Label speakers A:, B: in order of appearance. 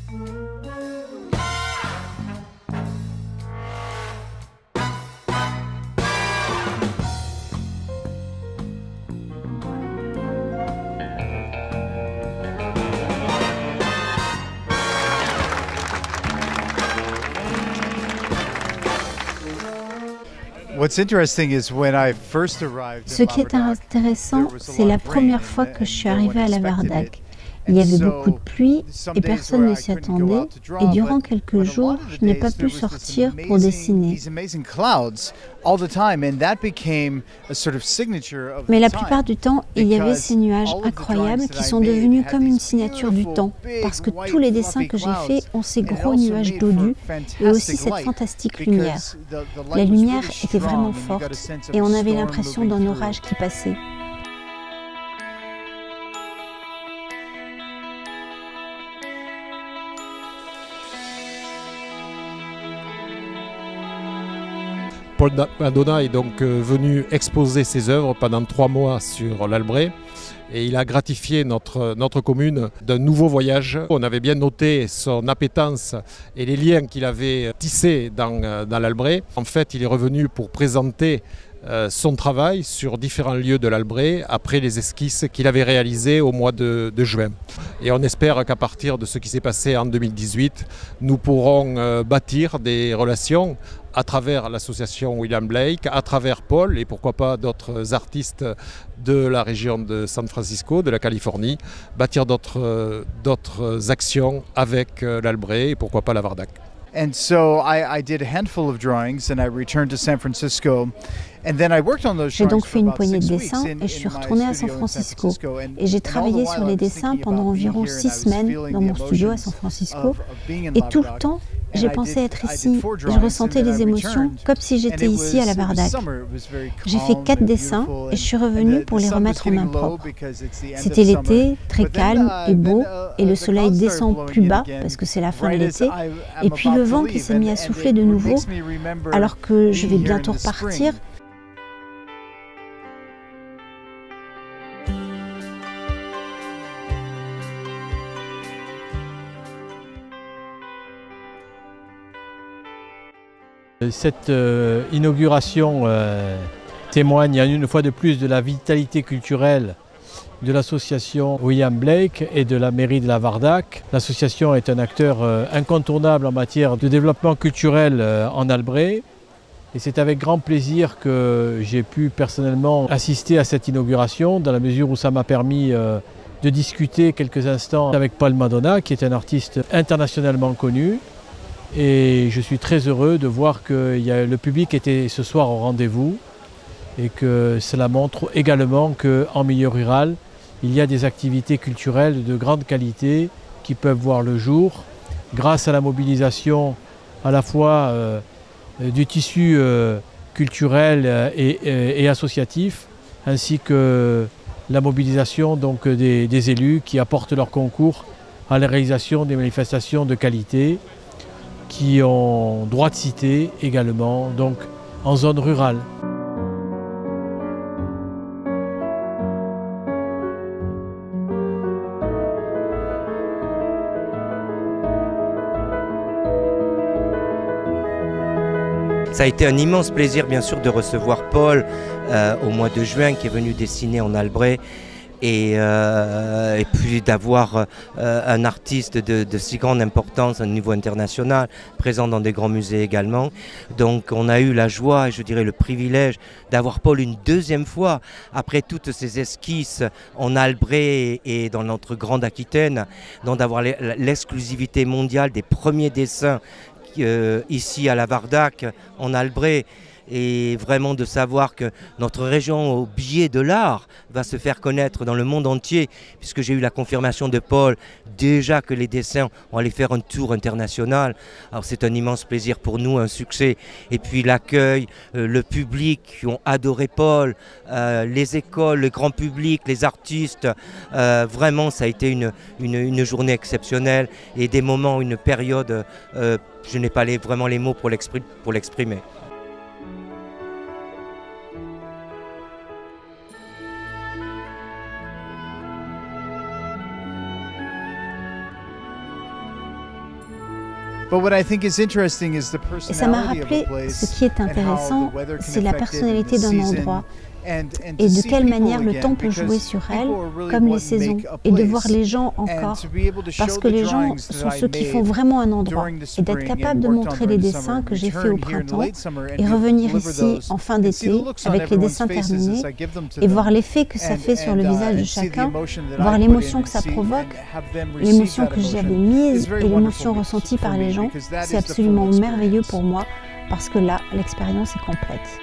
A: Ce qui est intéressant, c'est la première fois que je suis arrivée à la Wardak. Il y avait beaucoup de pluie et personne ne s'y attendait. Et durant quelques jours, je n'ai pas pu sortir pour dessiner. Mais la plupart du temps, il y avait ces nuages incroyables qui sont devenus comme une signature du temps. Parce que tous les dessins que j'ai faits ont ces gros nuages dodus et aussi cette fantastique lumière. La lumière était vraiment forte et on avait l'impression d'un orage qui passait.
B: Paul Madonna est donc venu exposer ses œuvres pendant 3 mois sur l'Albret et il a gratifié notre commune d'un nouveau voyage. On avait bien noté son appétence et les liens qu'il avait tissés dans l'Albret. En fait, il est revenu pour présenter son travail sur différents lieux de l'Albret après les esquisses qu'il avait réalisées au mois de juin. Et on espère qu'à partir de ce qui s'est passé en 2018, nous pourrons bâtir des relations à travers l'association William Blake, à travers Paul et pourquoi pas d'autres artistes de la région de San Francisco, de la Californie, bâtir d'autres actions avec l'Albret et pourquoi pas la Wardak.
C: And so I did a handful of drawings and I returned to San Francisco.
A: J'ai donc fait une poignée de dessins et je suis retournée à San Francisco. Et j'ai travaillé sur les dessins pendant environ 6 semaines dans mon studio à San Francisco. Et tout le temps, j'ai pensé être ici. Je ressentais les émotions comme si j'étais ici à la Wardak. J'ai fait 4 dessins et je suis revenue pour les remettre en main propre. C'était l'été, très calme et beau, et le soleil descend plus bas parce que c'est la fin de l'été. Et puis le vent qui s'est mis à souffler de nouveau alors que je vais bientôt repartir.
D: Cette inauguration témoigne une fois de plus de la vitalité culturelle de l'association William Blake et de la mairie de la Wardak. L'association est un acteur incontournable en matière de développement culturel en Albret. Et c'est avec grand plaisir que j'ai pu personnellement assister à cette inauguration, dans la mesure où ça m'a permis de discuter quelques instants avec Paul Madonna, qui est un artiste internationalement connu. Et je suis très heureux de voir que le public était ce soir au rendez-vous et que cela montre également qu'en milieu rural, il y a des activités culturelles de grande qualité qui peuvent voir le jour grâce à la mobilisation à la fois du tissu culturel et associatif, ainsi que la mobilisation donc, des élus qui apportent leur concours à la réalisation des manifestations de qualité qui ont droit de cité également, donc en zone rurale.
E: Ça a été un immense plaisir bien sûr de recevoir Paul au mois de juin qui est venu dessiner en Albret. Et puis d'avoir un artiste de si grande importance au niveau international, présent dans des grands musées également. Donc on a eu la joie et je dirais le privilège d'avoir Paul une deuxième fois, après toutes ces esquisses en Albret et dans notre grande Aquitaine, donc d'avoir l'exclusivité mondiale des premiers dessins ici à la Wardak, en Albret. Et vraiment de savoir que notre région au biais de l'art va se faire connaître dans le monde entier, puisque j'ai eu la confirmation de Paul déjà que les dessins vont aller faire un tour international. Alors c'est un immense plaisir pour nous, un succès. Et puis l'accueil, le public qui ont adoré Paul, les écoles, le grand public, les artistes, vraiment ça a été une journée exceptionnelle et des moments, une période, je n'ai pas vraiment les mots pour l'exprimer.
A: Et ça m'a rappelé, ce qui est intéressant, c'est la personnalité d'un endroit et de quelle manière le temps peut jouer sur elle, comme les saisons, et de voir les gens encore, parce que les gens sont ceux qui font vraiment un endroit, et d'être capable de montrer les dessins que j'ai faits au printemps, et revenir ici en fin d'été, avec les dessins terminés, et voir l'effet que ça fait sur le visage de chacun, voir l'émotion que ça provoque, l'émotion que j'avais mise et l'émotion ressentie par les gens, c'est absolument merveilleux pour moi, parce que là, l'expérience est complète.